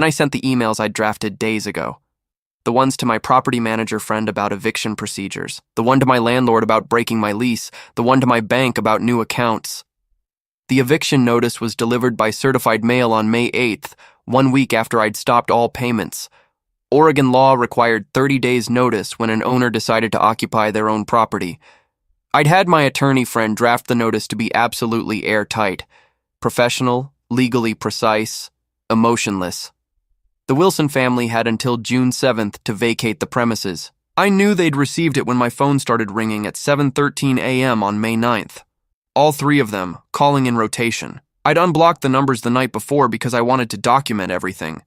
and I sent the emails I'd drafted days ago. The ones to my property manager friend about eviction procedures, the one to my landlord about breaking my lease, the one to my bank about new accounts. The eviction notice was delivered by certified mail on May 8th, 1 week after I'd stopped all payments. Oregon law required 30 days notice when an owner decided to occupy their own property. I'd had my attorney friend draft the notice to be absolutely airtight, professional, legally precise, emotionless. The Wilson family had until June 7th to vacate the premises. I knew they'd received it when my phone started ringing at 7:13 a.m. on May 9th. All three of them, calling in rotation. I'd unblocked the numbers the night before because I wanted to document everything.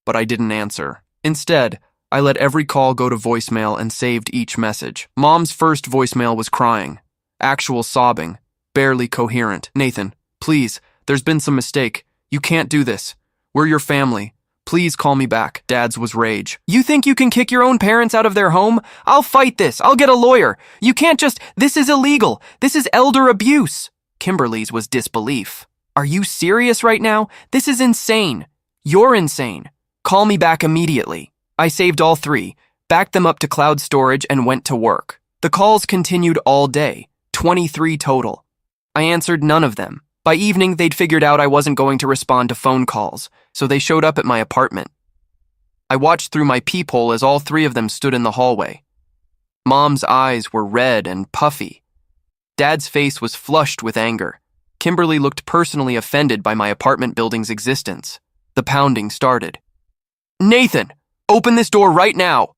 But I didn't answer. Instead, I let every call go to voicemail and saved each message. Mom's first voicemail was crying. Actual sobbing. Barely coherent. "Nathan, please, there's been some mistake. You can't do this. We're your family. Please call me back." Dad's was rage. "You think you can kick your own parents out of their home? I'll fight this. I'll get a lawyer. You can't just, this is illegal. This is elder abuse." Kimberly's was disbelief. "Are you serious right now? This is insane. You're insane. Call me back immediately." I saved all three, backed them up to cloud storage, and went to work. The calls continued all day, 23 total. I answered none of them. By evening, they'd figured out I wasn't going to respond to phone calls, so they showed up at my apartment. I watched through my peephole as all three of them stood in the hallway. Mom's eyes were red and puffy. Dad's face was flushed with anger. Kimberly looked personally offended by my apartment building's existence. The pounding started. "Nathan, open this door right now!"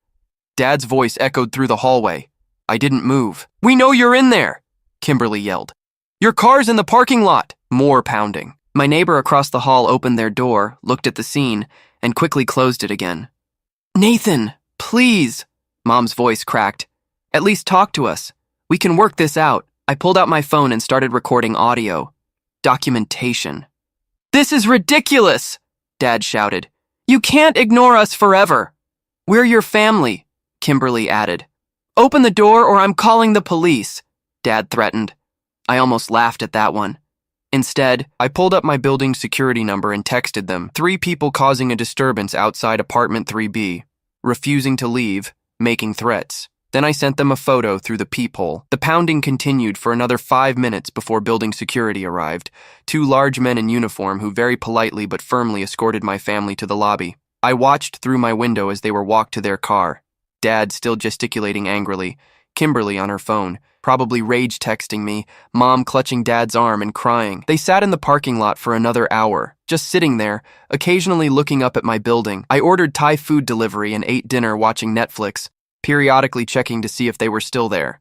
Dad's voice echoed through the hallway. I didn't move. "We know you're in there!" Kimberly yelled. "Your car's in the parking lot!" More pounding. My neighbor across the hall opened their door, looked at the scene, and quickly closed it again. "Nathan, please!" Mom's voice cracked. "At least talk to us. We can work this out." I pulled out my phone and started recording audio. Documentation. "This is ridiculous!" Dad shouted. "You can't ignore us forever." "We're your family," Kimberly added. "Open the door or I'm calling the police," Dad threatened. I almost laughed at that one. Instead, I pulled up my building security number and texted them. 3 people causing a disturbance outside apartment 3B, refusing to leave, making threats. Then I sent them a photo through the peephole. The pounding continued for another 5 minutes before building security arrived. 2 large men in uniform who very politely but firmly escorted my family to the lobby. I watched through my window as they were walked to their car. Dad still gesticulating angrily. Kimberly on her phone, probably rage texting me, Mom clutching Dad's arm and crying. They sat in the parking lot for another hour, just sitting there, occasionally looking up at my building. I ordered Thai food delivery and ate dinner watching Netflix, periodically checking to see if they were still there.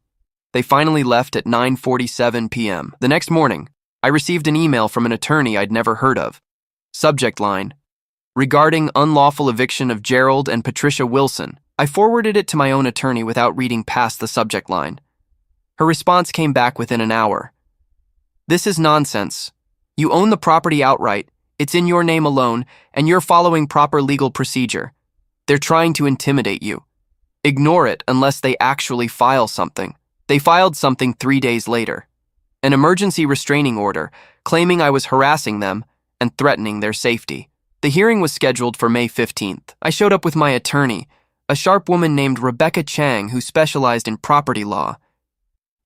They finally left at 9:47 p.m. The next morning, I received an email from an attorney I'd never heard of. Subject line: regarding unlawful eviction of Gerald and Patricia Wilson. I forwarded it to my own attorney without reading past the subject line. Her response came back within an hour. "This is nonsense. You own the property outright, it's in your name alone, and you're following proper legal procedure. They're trying to intimidate you. Ignore it unless they actually file something." They filed something 3 days later. An emergency restraining order, claiming I was harassing them and threatening their safety. The hearing was scheduled for May 15th. I showed up with my attorney, a sharp woman named Rebecca Chang who specialized in property law.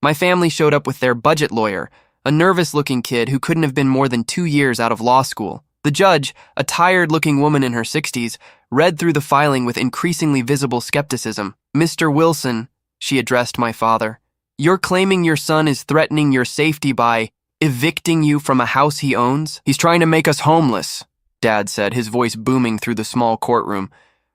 My family showed up with their budget lawyer, a nervous-looking kid who couldn't have been more than 2 years out of law school. The judge, a tired-looking woman in her 60s, read through the filing with increasingly visible skepticism. "Mr. Wilson," she addressed my father, "you're claiming your son is threatening your safety by evicting you from a house he owns?" "He's trying to make us homeless," Dad said, his voice booming through the small courtroom.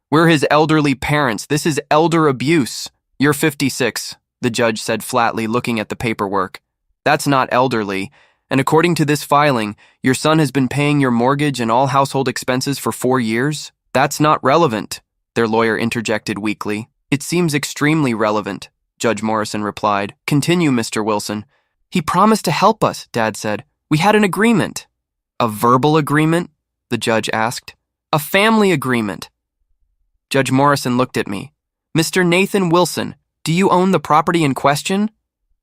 "We're his elderly parents. This is elder abuse." "You're 56, the judge said flatly, looking at the paperwork. "That's not elderly, and according to this filing, your son has been paying your mortgage and all household expenses for 4 years? That's not relevant," their lawyer interjected weakly. "It seems extremely relevant," Judge Morrison replied. "Continue, Mr. Wilson." "He promised to help us," Dad said. "We had an agreement." "A verbal agreement?" the judge asked. "A family agreement." Judge Morrison looked at me. "Mr. Nathan Wilson, do you own the property in question?"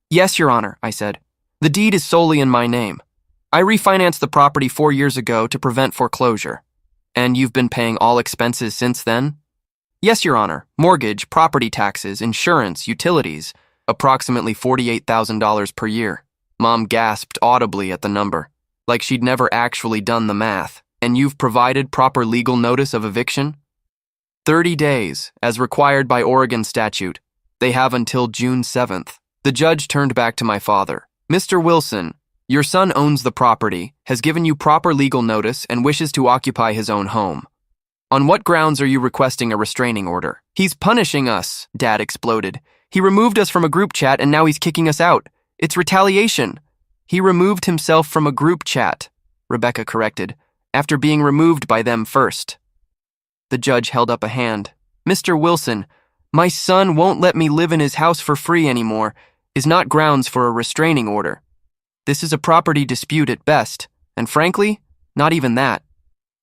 "Yes, Your Honor," I said. "The deed is solely in my name. I refinanced the property 4 years ago to prevent foreclosure." And you've been paying all expenses since then? Yes, Your Honor. Mortgage, property taxes, insurance, utilities. Approximately $48,000 per year. Mom gasped audibly at the number, like she'd never actually done the math. And you've provided proper legal notice of eviction? 30 days, as required by Oregon statute. They have until June 7th. The judge turned back to my father. Mr. Wilson, your son owns the property, has given you proper legal notice, and wishes to occupy his own home. On what grounds are you requesting a restraining order? He's punishing us, Dad exploded. He removed us from a group chat and now he's kicking us out. It's retaliation. He removed himself from a group chat, Rebecca corrected, after being removed by them first. The judge held up a hand. Mr. Wilson, my son won't let me live in his house for free anymore, is not grounds for a restraining order. This is a property dispute at best, and frankly, not even that.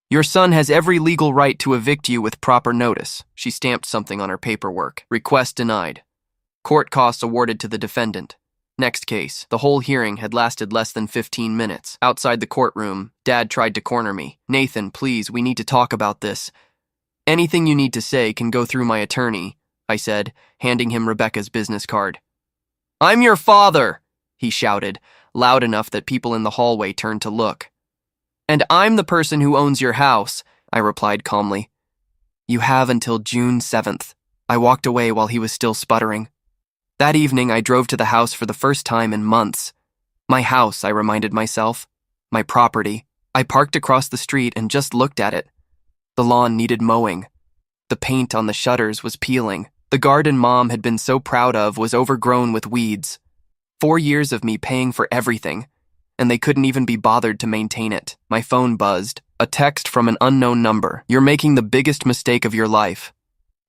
Your son has every legal right to evict you with proper notice. She stamped something on her paperwork. Request denied. Court costs awarded to the defendant. Next case. The whole hearing had lasted less than 15 minutes. Outside the courtroom, Dad tried to corner me. Nathan, please, we need to talk about this. Anything you need to say can go through my attorney, I said, handing him Rebecca's business card. I'm your father, he shouted, loud enough that people in the hallway turned to look. And I'm the person who owns your house, I replied calmly. You have until June 7th. I walked away while he was still sputtering. That evening, I drove to the house for the first time in months. My house, I reminded myself. My property. I parked across the street and just looked at it. The lawn needed mowing. The paint on the shutters was peeling. The garden Mom had been so proud of was overgrown with weeds. 4 years of me paying for everything, and they couldn't even be bothered to maintain it. My phone buzzed. A text from an unknown number. You're making the biggest mistake of your life.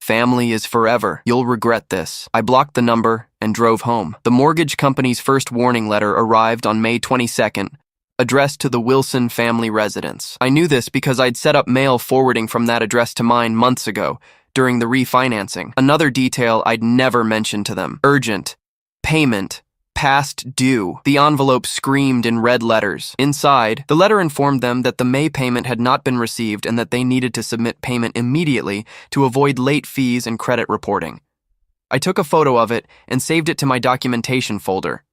Family is forever. You'll regret this. I blocked the number and drove home. The mortgage company's first warning letter arrived on May 22nd, addressed to the Wilson family residence. I knew this because I'd set up mail forwarding from that address to mine months ago, during the refinancing. Another detail I'd never mentioned to them. Urgent. Payment. Past due. The envelope screamed in red letters. Inside, the letter informed them that the May payment had not been received and that they needed to submit payment immediately to avoid late fees and credit reporting. I took a photo of it and saved it to my documentation folder.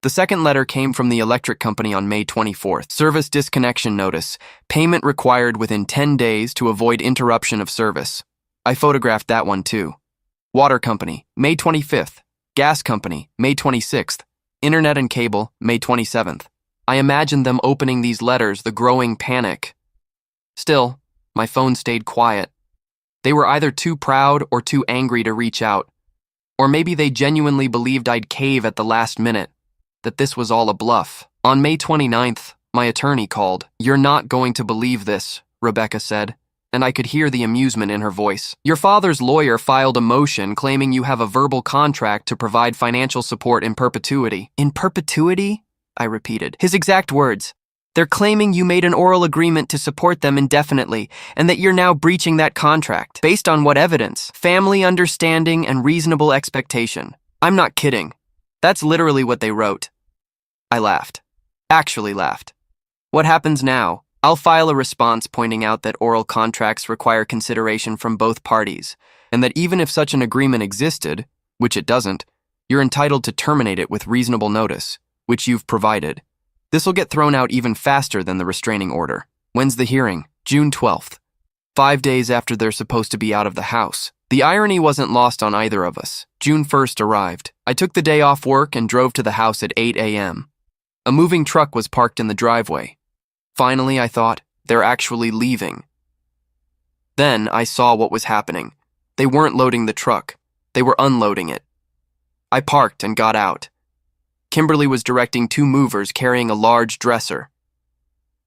The second letter came from the electric company on May 24th. Service disconnection notice. Payment required within 10 days to avoid interruption of service. I photographed that one too. Water company, May 25th. Gas company, May 26th. Internet and cable, May 27th. I imagined them opening these letters, the growing panic. Still, my phone stayed quiet. They were either too proud or too angry to reach out. Or maybe they genuinely believed I'd cave at the last minute, that this was all a bluff. On May 29th, my attorney called. You're not going to believe this, Rebecca said, and I could hear the amusement in her voice. Your father's lawyer filed a motion claiming you have a verbal contract to provide financial support in perpetuity. In perpetuity? I repeated. His exact words. They're claiming you made an oral agreement to support them indefinitely, and that you're now breaching that contract. Based on what evidence? Family understanding and reasonable expectation. I'm not kidding. That's literally what they wrote. I laughed. Actually laughed. What happens now? I'll file a response pointing out that oral contracts require consideration from both parties, and that even if such an agreement existed, which it doesn't, you're entitled to terminate it with reasonable notice, which you've provided. This will get thrown out even faster than the restraining order. When's the hearing? June 12th. 5 days after they're supposed to be out of the house. The irony wasn't lost on either of us. June 1st arrived. I took the day off work and drove to the house at 8 a.m. A moving truck was parked in the driveway. Finally, I thought, they're actually leaving. Then I saw what was happening. They weren't loading the truck. They were unloading it. I parked and got out. Kimberly was directing 2 movers carrying a large dresser.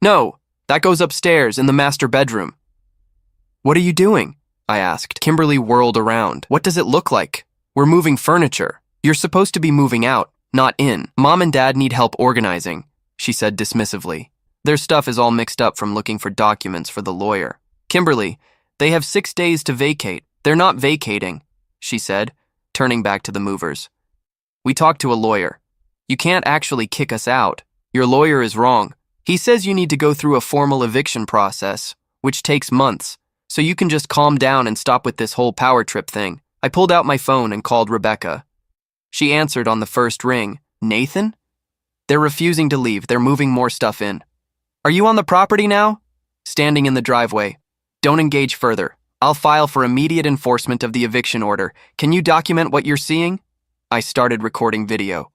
No, that goes upstairs in the master bedroom. What are you doing? I asked. Kimberly whirled around. What does it look like? We're moving furniture. You're supposed to be moving out, not in. Mom and Dad need help organizing, she said dismissively. Their stuff is all mixed up from looking for documents for the lawyer. Kimberly, they have 6 days to vacate. They're not vacating, she said, turning back to the movers. We talked to a lawyer. You can't actually kick us out. Your lawyer is wrong. He says you need to go through a formal eviction process, which takes months, so you can just calm down and stop with this whole power trip thing. I pulled out my phone and called Rebecca. She answered on the first ring. Nathan? They're refusing to leave. They're moving more stuff in. Are you on the property now? Standing in the driveway. Don't engage further. I'll file for immediate enforcement of the eviction order. Can you document what you're seeing? I started recording video.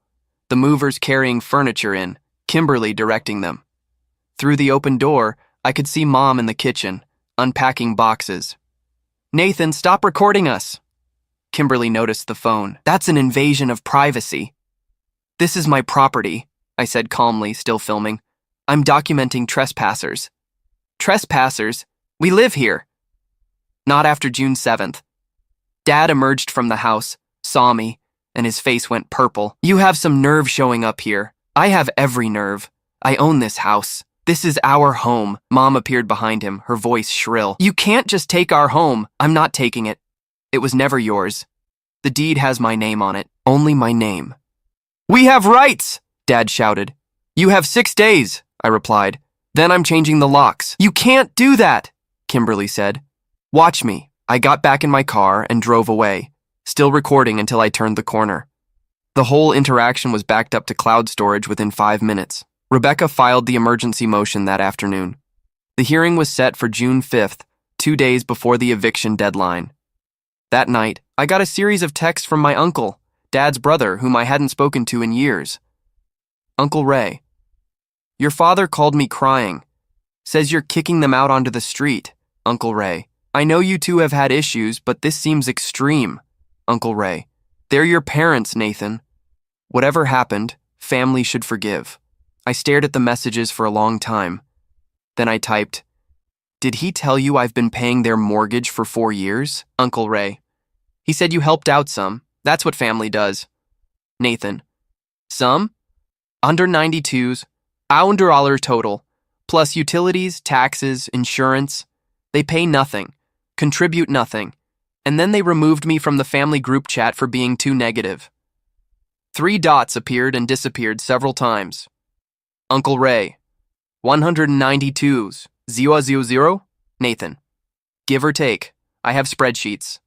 The movers carrying furniture in, Kimberly directing them. Through the open door, I could see Mom in the kitchen, unpacking boxes. Nathan, stop recording us. Kimberly noticed the phone. That's an invasion of privacy. This is my property, I said calmly, still filming. I'm documenting trespassers. Trespassers? We live here. Not after June 7th. Dad emerged from the house, saw me, and his face went purple. You have some nerve showing up here. I have every nerve. I own this house. This is our home. Mom appeared behind him, her voice shrill. You can't just take our home. I'm not taking it. It was never yours. The deed has my name on it. Only my name. We have rights, Dad shouted. You have 6 days, I replied. Then I'm changing the locks. You can't do that, Kimberly said. Watch me. I got back in my car and drove away, still recording until I turned the corner. The whole interaction was backed up to cloud storage within 5 minutes. Rebecca filed the emergency motion that afternoon. The hearing was set for June 5th, 2 days before the eviction deadline. That night, I got a series of texts from my uncle, Dad's brother, whom I hadn't spoken to in years. Uncle Ray. Your father called me crying. Says you're kicking them out onto the street, Uncle Ray. I know you two have had issues, but this seems extreme, Uncle Ray. They're your parents, Nathan. Whatever happened, family should forgive. I stared at the messages for a long time. Then I typed, Did he tell you I've been paying their mortgage for 4 years, Uncle Ray? He said you helped out some. That's what family does. Nathan. Some? Under 92s, $100 total, plus utilities, taxes, insurance. They pay nothing, contribute nothing, and then they removed me from the family group chat for being too negative. 3 dots appeared and disappeared several times. Uncle Ray. 192s, 000, Nathan. Give or take, I have spreadsheets.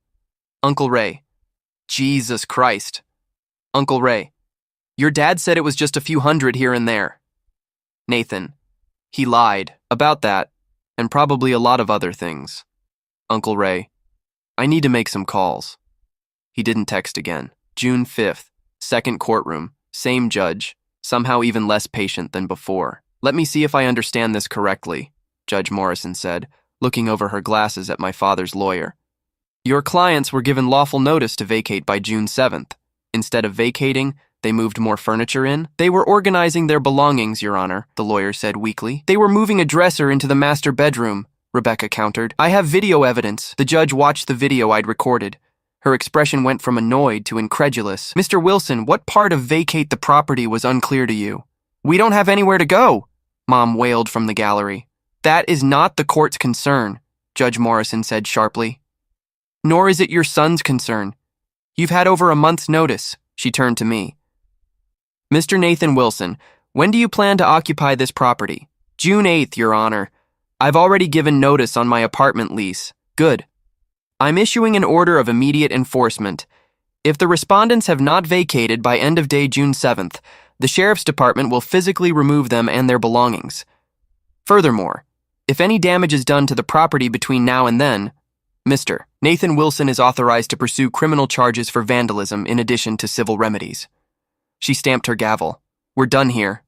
Uncle Ray. Jesus Christ. Uncle Ray. Your dad said it was just a few hundred here and there. Nathan. He lied about that, and probably a lot of other things. Uncle Ray. I need to make some calls. He didn't text again. June 5th, second courtroom, same judge, somehow even less patient than before. Let me see if I understand this correctly, Judge Morrison said, looking over her glasses at my father's lawyer. Your clients were given lawful notice to vacate by June 7th. Instead of vacating, they moved more furniture in. They were organizing their belongings, Your Honor, the lawyer said weakly. They were moving a dresser into the master bedroom, Rebecca countered. I have video evidence. The judge watched the video I'd recorded. Her expression went from annoyed to incredulous. Mr. Wilson, what part of vacate the property was unclear to you? We don't have anywhere to go, Mom wailed from the gallery. That is not the court's concern, Judge Morrison said sharply. Nor is it your son's concern. You've had over a month's notice, she turned to me. Mr. Nathan Wilson, when do you plan to occupy this property? June 8th, Your Honor. I've already given notice on my apartment lease. Good. I'm issuing an order of immediate enforcement. If the respondents have not vacated by end of day June 7th, the Sheriff's Department will physically remove them and their belongings. Furthermore, if any damage is done to the property between now and then, Mr. Nathan Wilson is authorized to pursue criminal charges for vandalism in addition to civil remedies. She stamped her gavel. We're done here.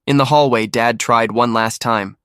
In the hallway, Dad tried one last time.